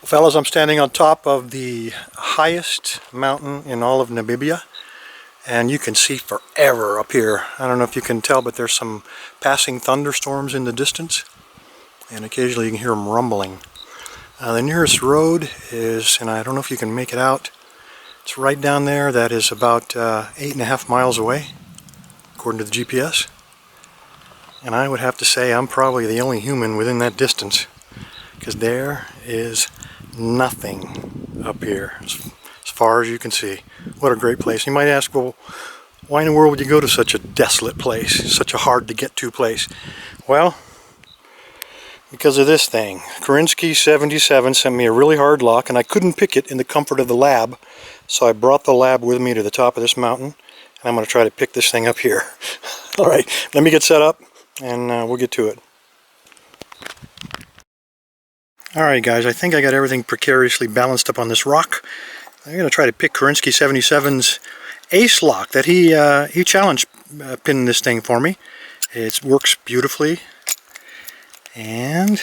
Well, fellas, I'm standing on top of the highest mountain in all of Namibia, and you can see forever up here. I don't know if you can tell, but there's some passing thunderstorms in the distance, and occasionally you can hear them rumbling. The nearest road is, and I don't know if you can make it out, it's right down there. That is about 8.5 miles away, according to the GPS. And I would have to say I'm probably the only human within that distance, because there is nothing up here as far as you can see. What a great place. You might ask, well, why in the world would you go to such a desolate place, such a hard to get to place? Well, because of this thing. Kerensky77 sent me a really hard lock, and I couldn't pick it in the comfort of the lab, so I brought the lab with me to the top of this mountain, and I'm going to try to pick this thing up here. Alright, let me get set up and we'll get to it. Alright guys, I think I got everything precariously balanced up on this rock. I'm going to try to pick Kerensky77's ace lock that he challenge pinned this thing for me. It works beautifully. And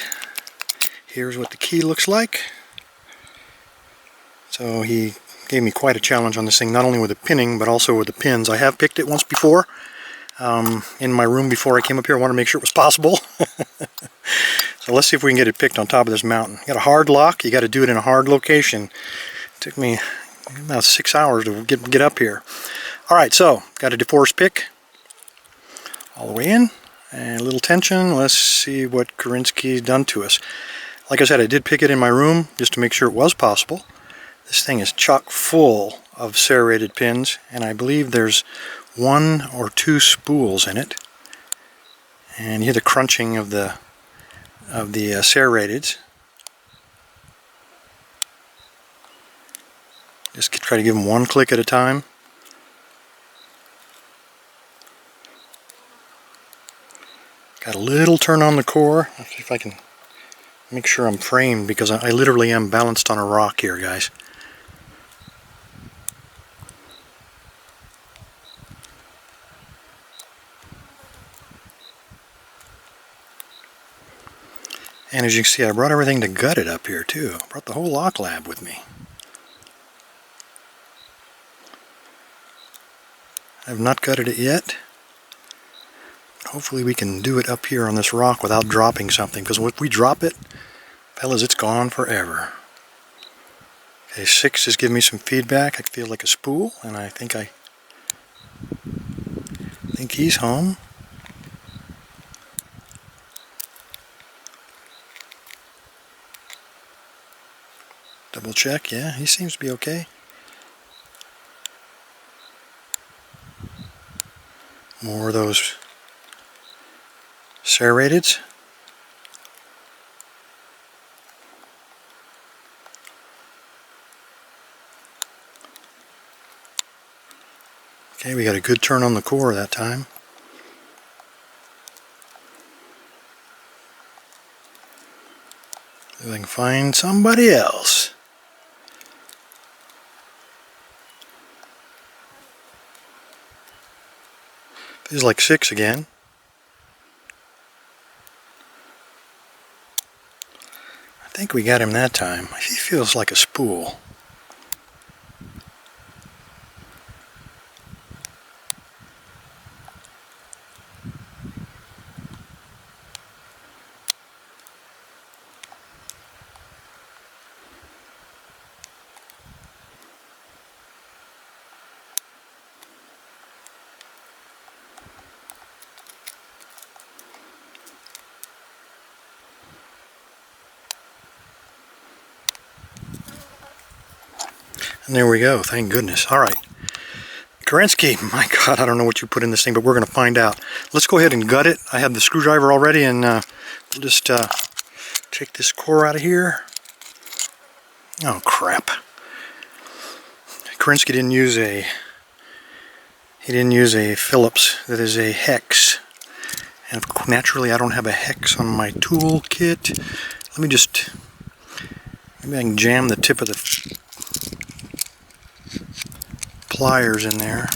here's what the key looks like. So he gave me quite a challenge on this thing, not only with the pinning but also with the pins. I have picked it once before in my room before I came up here. I wanted to make sure it was possible. So let's see if we can get it picked on top of this mountain. You got a hard lock, you got to do it in a hard location. It took me about 6 hours to get up here. Alright, so got a DeForest pick all the way in, and a little tension. Let's see what Kerensky's done to us. Like I said, I did pick it in my room just to make sure it was possible. This thing is chock full of serrated pins, and I believe there's 1 or 2 spools in it. And you hear the crunching of the serrateds. Just try to give them one click at a time. Got a little turn on the core. Let's see if I can make sure I'm framed, because I literally am balanced on a rock here, guys. And as you can see, I brought everything to gut it up here too. I brought the whole lock lab with me. I have not gutted it yet. Hopefully we can do it up here on this rock without dropping something, because if we drop it, fellas, it's gone forever. Okay, 6 is giving me some feedback. I feel like a spool, and I think he's home. Double check, yeah, he seems to be okay. More of those serrateds. Okay, we got a good turn on the core that time. If I can find somebody else. Feels like 6 again. I think we got him that time. He feels like a spool. And there we go, thank goodness. Alright. Kerensky, my God, I don't know what you put in this thing, but we're going to find out. Let's go ahead and gut it. I have the screwdriver already, and we'll just take this core out of here. Oh, crap. Kerensky didn't use a Phillips. That is a hex. And naturally, I don't have a hex on my tool kit. Let me just, maybe I can jam the tip of the pliers in there.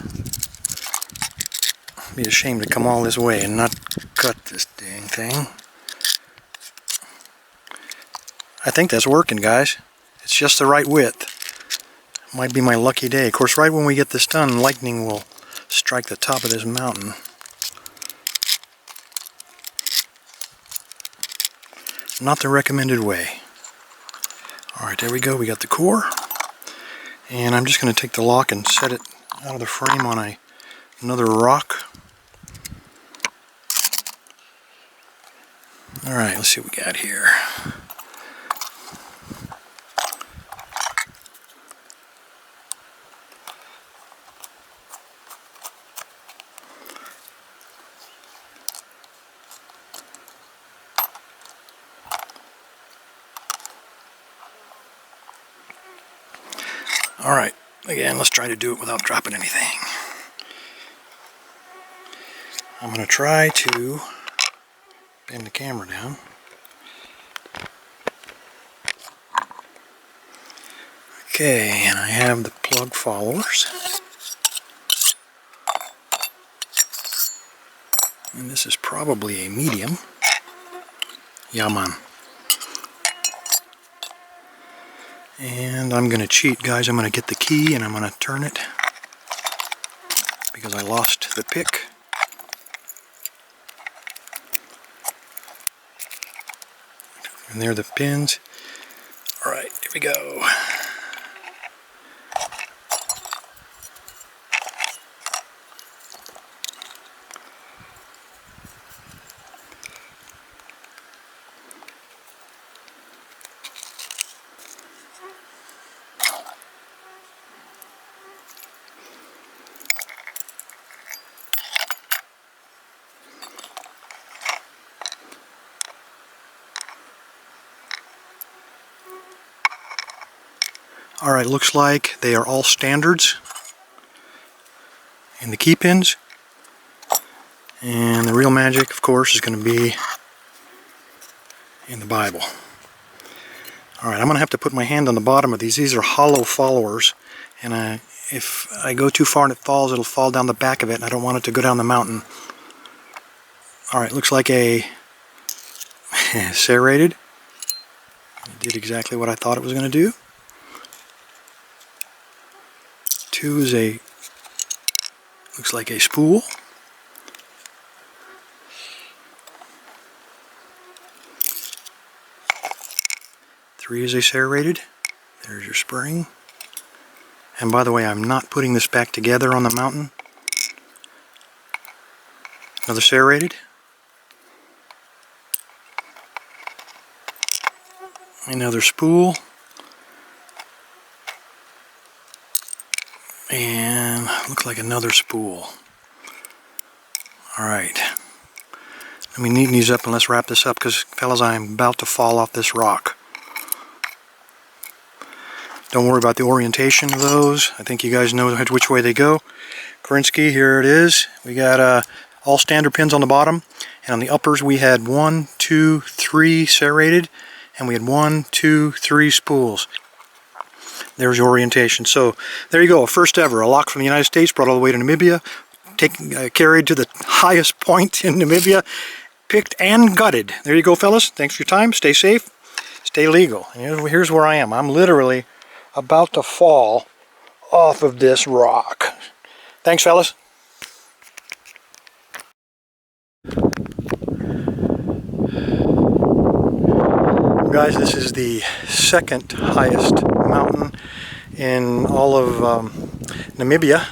It'd be a shame to come all this way and not cut this dang thing. I think that's working, guys. It's just the right width. Might be my lucky day. Of course, right when we get this done, lightning will strike the top of this mountain. Not the recommended way. Alright, there we go. We got the core. And I'm just going to take the lock and set it out of the frame on another rock. Alright, let's see what we got here. Alright, again, let's try to do it without dropping anything. I'm going to try to bend the camera down. Okay, and I have the plug followers. And this is probably a medium. Yeah, man. And I'm going to cheat, guys. I'm going to get the key and I'm going to turn it because I lost the pick. And there are the pins. Alright, here we go. Alright, looks like they are all standards in the key pins. And the real magic, of course, is going to be in the Bible. Alright, I'm going to have to put my hand on the bottom of these. These are hollow followers. And if I go too far and it falls, it'll fall down the back of it. And I don't want it to go down the mountain. Alright, looks like a serrated. It did exactly what I thought it was going to do. 2 is looks like a spool. 3 is a serrated. There's your spring. And by the way, I'm not putting this back together on the mountain. Another serrated. Another spool. And looks like another spool. Alright. Let me neaten these up and let's wrap this up because, fellas, I'm about to fall off this rock. Don't worry about the orientation of those. I think you guys know which way they go. Kerensky, here it is. We got all standard pins on the bottom. And on the uppers we had 1, 2, 3 serrated. And we had 1, 2, 3 spools. There's your orientation. So there you go, first ever, a lock from the United States brought all the way to Namibia, carried to the highest point in Namibia, picked and gutted. There you go, fellas. Thanks for your time. Stay safe, stay legal. And here's where I am. I'm literally about to fall off of this rock. Thanks, fellas. Guys, this is the second highest mountain in all of Namibia.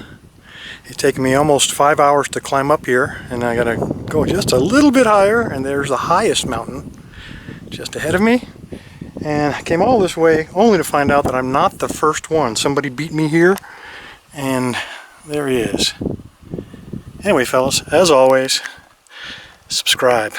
It's taken me almost 5 hours to climb up here, and I gotta go just a little bit higher, and there's the highest mountain just ahead of me. And I came all this way only to find out that I'm not the first one. Somebody beat me here, and there he is. Anyway, fellas, as always, subscribe.